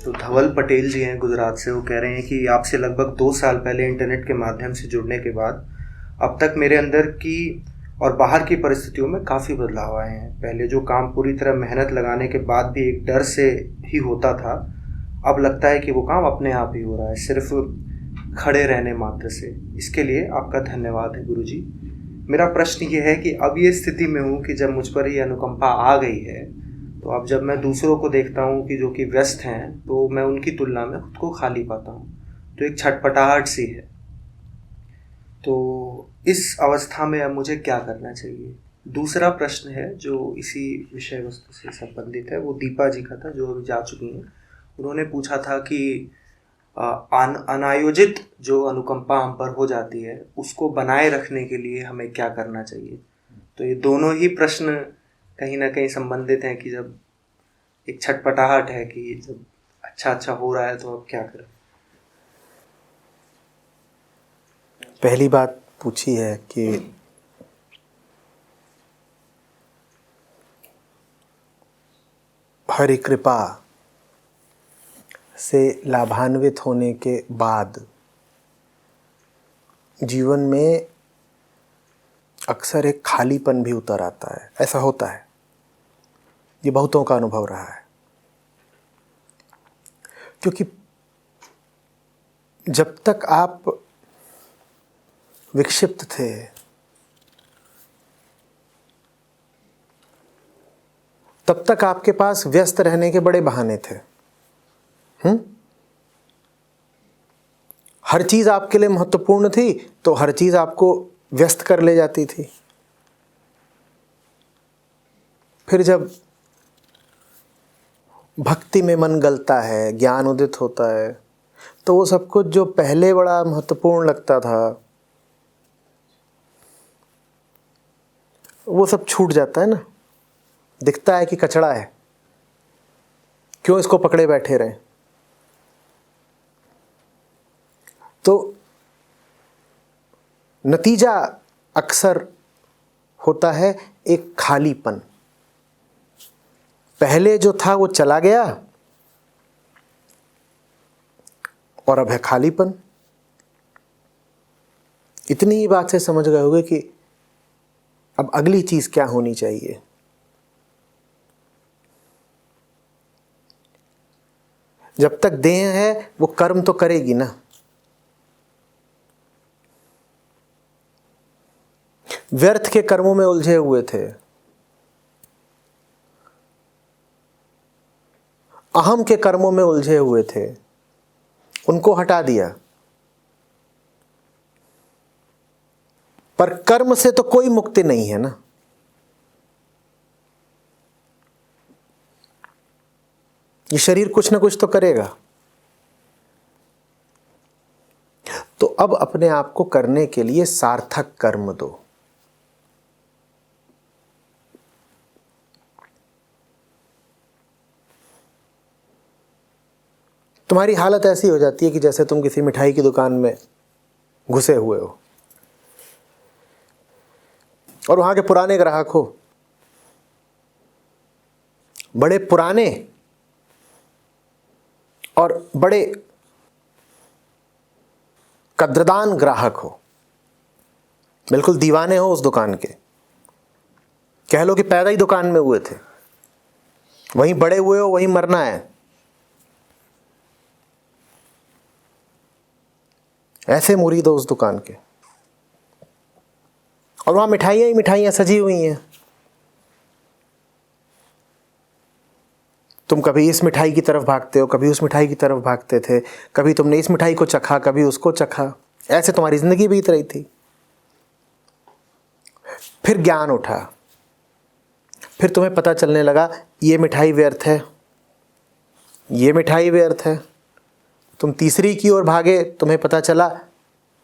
तो धवल पटेल जी हैं गुजरात से, वो कह रहे हैं कि आपसे लगभग 2 साल पहले इंटरनेट के माध्यम से जुड़ने के बाद अब तक मेरे अंदर की और बाहर की परिस्थितियों में काफ़ी बदलाव आए हैं। पहले जो काम पूरी तरह मेहनत लगाने के बाद भी एक डर से ही होता था, अब लगता है कि वो काम अपने आप ही हो रहा है, सिर्फ खड़े रहने मात्र से। इसके लिए आपका धन्यवाद है गुरुजी। मेरा प्रश्न ये है कि अब ये स्थिति में हूँ कि जब मुझ पर ये अनुकंपा आ गई है, तो अब जब मैं दूसरों को देखता हूँ कि जो कि व्यस्त हैं, तो मैं उनकी तुलना में खुद को खाली पाता हूँ, तो एक छटपटाहट सी है। तो इस अवस्था में अब मुझे क्या करना चाहिए? दूसरा प्रश्न है जो इसी विषय वस्तु से संबंधित है, वो दीपा जी का था जो अभी जा चुकी हैं। उन्होंने पूछा था कि अनायोजित जो अनुकंपा हम पर हो जाती है उसको बनाए रखने के लिए हमें क्या करना चाहिए। तो ये दोनों ही प्रश्न कहीं ना कहीं संबंधित हैं कि जब एक छटपटाहट है कि जब अच्छा हो रहा है तो अब क्या करें। पहली बात पूछी है कि हरि कृपा से लाभान्वित होने के बाद जीवन में अक्सर एक खालीपन भी उतर आता है। ऐसा होता है, ये बहुतों का अनुभव रहा है। क्योंकि जब तक आप विक्षिप्त थे, तब तक आपके पास व्यस्त रहने के बड़े बहाने थे। हर चीज आपके लिए महत्वपूर्ण थी, तो हर चीज आपको व्यस्त कर ले जाती थी। फिर जब भक्ति में मन गलता है, ज्ञान उदित होता है, तो वो सब कुछ जो पहले बड़ा महत्वपूर्ण लगता था, वो सब छूट जाता है ना। दिखता है कि कचड़ा है, क्यों इसको पकड़े बैठे रहें। तो नतीजा अक्सर होता है एक खालीपन। पहले जो था वो चला गया और अब है खालीपन। इतनी ही बात से समझ गए होंगे कि अब अगली चीज क्या होनी चाहिए। जब तक देह है वो कर्म तो करेगी ना। व्यर्थ के कर्मों में उलझे हुए थे, अहम के कर्मों में उलझे हुए थे, उनको हटा दिया। पर कर्म से तो कोई मुक्ति नहीं है ना। ये शरीर कुछ ना कुछ तो करेगा। तो अब अपने आप को करने के लिए सार्थक कर्म दो। तुम्हारी हालत ऐसी हो जाती है कि जैसे तुम किसी मिठाई की दुकान में घुसे हुए हो और वहां के पुराने ग्राहक हो, बड़े पुराने और बड़े कद्रदान ग्राहक हो, बिल्कुल दीवाने हो उस दुकान के। कह लो कि पैदा ही दुकान में हुए थे, वहीं बड़े हुए हो, वहीं मरना है। ऐसे मुरीद हो उस दुकान के, और वहां मिठाइयां ही मिठाइयां सजी हुई हैं। तुम कभी इस मिठाई की तरफ भागते हो, कभी उस मिठाई की तरफ भागते थे, कभी तुमने इस मिठाई को चखा, कभी उसको चखा। ऐसे तुम्हारी जिंदगी बीत रही थी। फिर ज्ञान उठा, फिर तुम्हें पता चलने लगा ये मिठाई व्यर्थ है, ये मिठाई व्यर्थ है। तुम तीसरी की ओर भागे, तुम्हें पता चला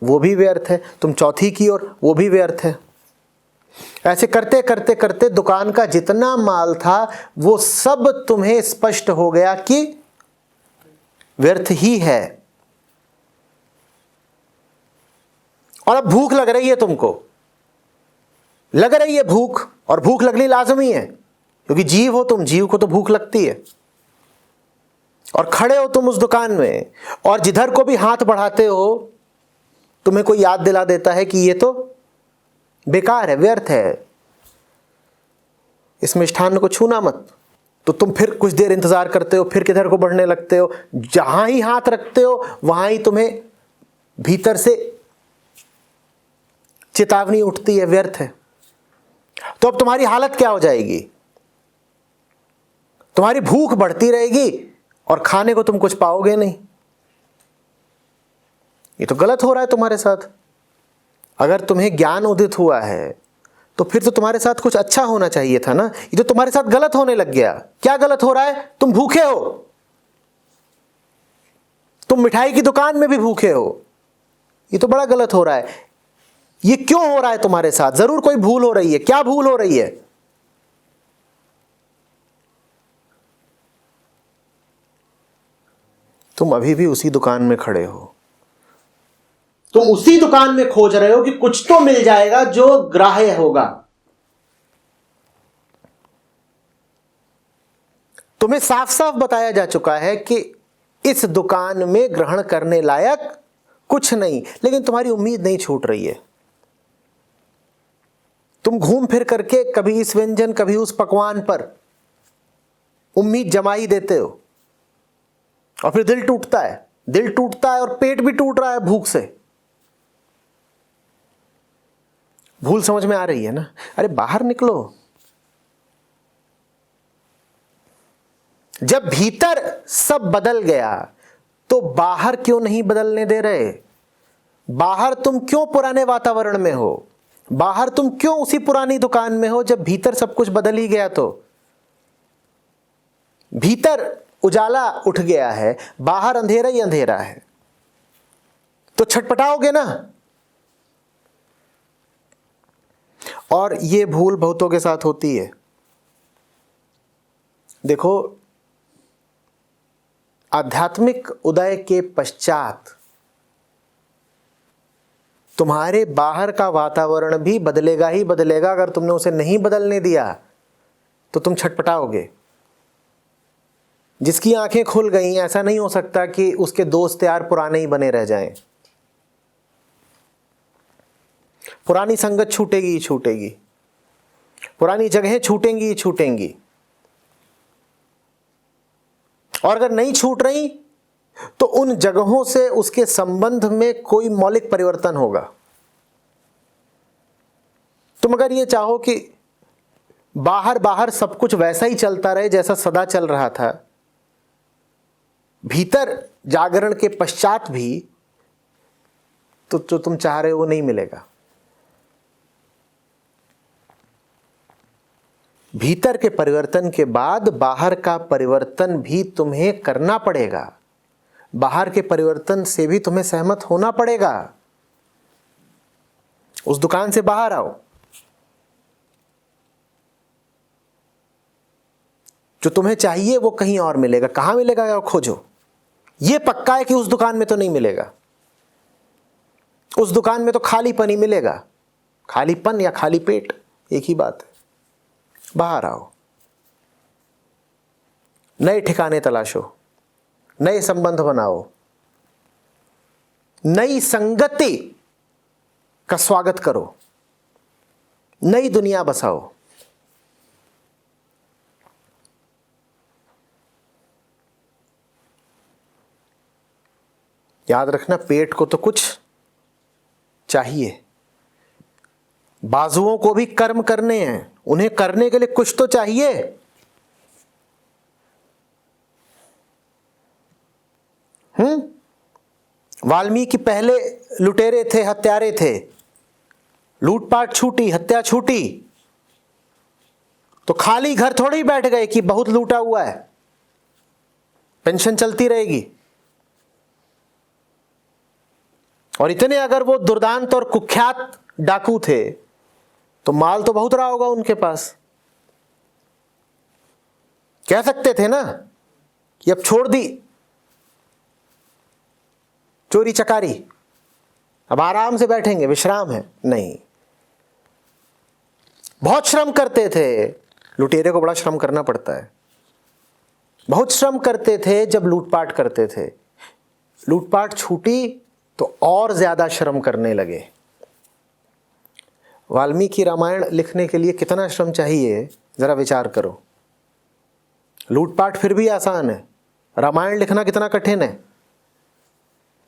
वो भी व्यर्थ है। तुम चौथी की ओर, वो भी व्यर्थ है। ऐसे करते करते करते दुकान का जितना माल था वो सब तुम्हें स्पष्ट हो गया कि व्यर्थ ही है। और अब भूख लग रही है तुमको, लग रही है भूख, और भूख लगनी लाजमी है, क्योंकि जीव हो तुम, जीव को तो भूख लगती है। और खड़े हो तुम उस दुकान में, और जिधर को भी हाथ बढ़ाते हो तुम्हें कोई याद दिला देता है कि ये तो बेकार है, व्यर्थ है, इस मिष्ठान्न को छूना मत। तो तुम फिर कुछ देर इंतजार करते हो, फिर किधर को बढ़ने लगते हो। जहां ही हाथ रखते हो वहां ही तुम्हें भीतर से चेतावनी उठती है, व्यर्थ है। तो अब तुम्हारी हालत क्या हो जाएगी? तुम्हारी भूख बढ़ती रहेगी और खाने को तुम कुछ पाओगे नहीं। ये तो गलत हो रहा है तुम्हारे साथ। अगर तुम्हें ज्ञान उदित हुआ है तो फिर तो तुम्हारे साथ कुछ अच्छा होना चाहिए था ना। ये तो तुम्हारे साथ गलत होने लग गया। क्या गलत हो रहा है? तुम भूखे हो, तुम मिठाई की दुकान में भी भूखे हो। ये तो बड़ा गलत हो रहा है। ये क्यों हो रहा है तुम्हारे साथ? जरूर कोई भूल हो रही है। क्या भूल हो रही है? तुम अभी भी उसी दुकान में खड़े हो, तुम उसी दुकान में खोज रहे हो कि कुछ तो मिल जाएगा जो ग्राह्य होगा। तुम्हें साफ साफ बताया जा चुका है कि इस दुकान में ग्रहण करने लायक कुछ नहीं, लेकिन तुम्हारी उम्मीद नहीं छूट रही है। तुम घूम फिर करके कभी इस व्यंजन कभी उस पकवान पर उम्मीद जमा ही देते हो, और फिर दिल टूटता है। दिल टूटता है और पेट भी टूट रहा है भूख से। भूल समझ में आ रही है ना? अरे बाहर निकलो। जब भीतर सब बदल गया तो बाहर क्यों नहीं बदलने दे रहे? बाहर तुम क्यों पुराने वातावरण में हो? बाहर तुम क्यों उसी पुरानी दुकान में हो जब भीतर सब कुछ बदल ही गया? तो भीतर उजाला उठ गया है, बाहर अंधेरा ही अंधेरा है, तो छटपटाओगे ना। और ये भूल बहुतों के साथ होती है। देखो, आध्यात्मिक उदय के पश्चात तुम्हारे बाहर का वातावरण भी बदलेगा ही बदलेगा। अगर तुमने उसे नहीं बदलने दिया तो तुम छटपटाओगे। जिसकी आंखें खुल गई, ऐसा नहीं हो सकता कि उसके दोस्त यार पुराने ही बने रह जाएं। पुरानी संगत छूटेगी ही छूटेगी, पुरानी जगहें छूटेंगी ही छूटेंगी। और अगर नहीं छूट रही तो उन जगहों से उसके संबंध में कोई मौलिक परिवर्तन होगा। तुम अगर ये चाहो कि बाहर बाहर सब कुछ वैसा ही चलता रहे जैसा सदा चल रहा था, भीतर जागरण के पश्चात भी तो जो तुम चाह रहे हो वो नहीं मिलेगा। भीतर के परिवर्तन के बाद बाहर का परिवर्तन भी तुम्हें करना पड़ेगा। बाहर के परिवर्तन से भी तुम्हें सहमत होना पड़ेगा। उस दुकान से बाहर आओ। जो तुम्हें चाहिए वो कहीं और मिलेगा। कहां मिलेगा या खोजो। ये पक्का है कि उस दुकान में तो नहीं मिलेगा। उस दुकान में तो खालीपन ही मिलेगा। खालीपन या खाली पेट एक ही बात है। बाहर आओ, नए ठिकाने तलाशो, नए संबंध बनाओ, नई संगति का स्वागत करो, नई दुनिया बसाओ। याद रखना, पेट को तो कुछ चाहिए, बाजुओं को भी कर्म करने हैं, उन्हें करने के लिए कुछ तो चाहिए। वाल्मीकि पहले लुटेरे थे, हत्यारे थे। लूटपाट छूटी, हत्या छूटी, तो खाली घर थोड़ी बैठ गए कि बहुत लूटा हुआ है, पेंशन चलती रहेगी। और इतने अगर वो दुर्दांत और कुख्यात डाकू थे तो माल तो बहुत रहा होगा उनके पास। कह सकते थे ना कि अब छोड़ दी चोरी चकारी, अब आराम से बैठेंगे, विश्राम है। नहीं, बहुत श्रम करते थे। लुटेरे को बड़ा श्रम करना पड़ता है। बहुत श्रम करते थे जब लूटपाट करते थे, लूटपाट छूटी तो और ज्यादा श्रम करने लगे। वाल्मीकि रामायण लिखने के लिए कितना श्रम चाहिए जरा विचार करो। लूटपाट फिर भी आसान है, रामायण लिखना कितना कठिन है।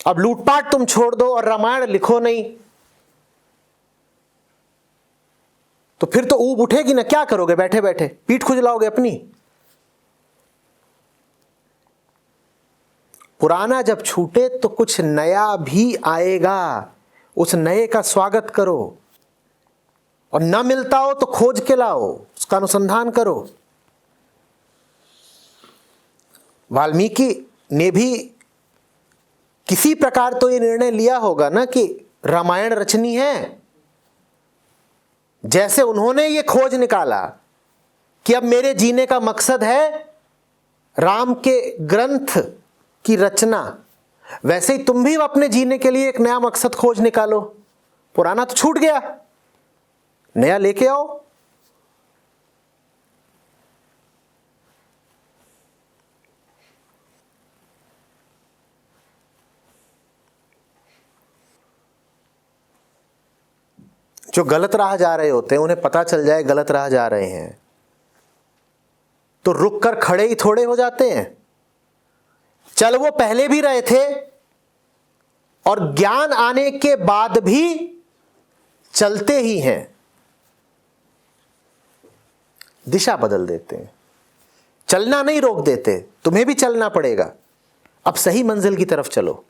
अब लूटपाट तुम छोड़ दो और रामायण लिखो नहीं तो फिर तो ऊब उठेगी ना। क्या करोगे बैठे बैठे, पीठ खुजलाओगे अपनी। पुराना जब छूटे तो कुछ नया भी आएगा, उस नए का स्वागत करो। और ना मिलता हो तो खोज के लाओ, उसका अनुसंधान करो। वाल्मीकि ने भी किसी प्रकार तो ये निर्णय लिया होगा ना कि रामायण रचनी है। जैसे उन्होंने ये खोज निकाला कि अब मेरे जीने का मकसद है राम के ग्रंथ की रचना, वैसे ही तुम भी अपने जीने के लिए एक नया मकसद खोज निकालो। पुराना तो छूट गया, नया लेके आओ। जो गलत राह जा रहे होते हैं, उन्हें पता चल जाए गलत राह जा रहे हैं, तो रुक कर खड़े ही थोड़े हो जाते हैं। चल वो पहले भी रहे थे और ज्ञान आने के बाद भी चलते ही हैं, दिशा बदल देते हैं, चलना नहीं रोक देते। तुम्हें भी चलना पड़ेगा, अब सही मंजिल की तरफ चलो।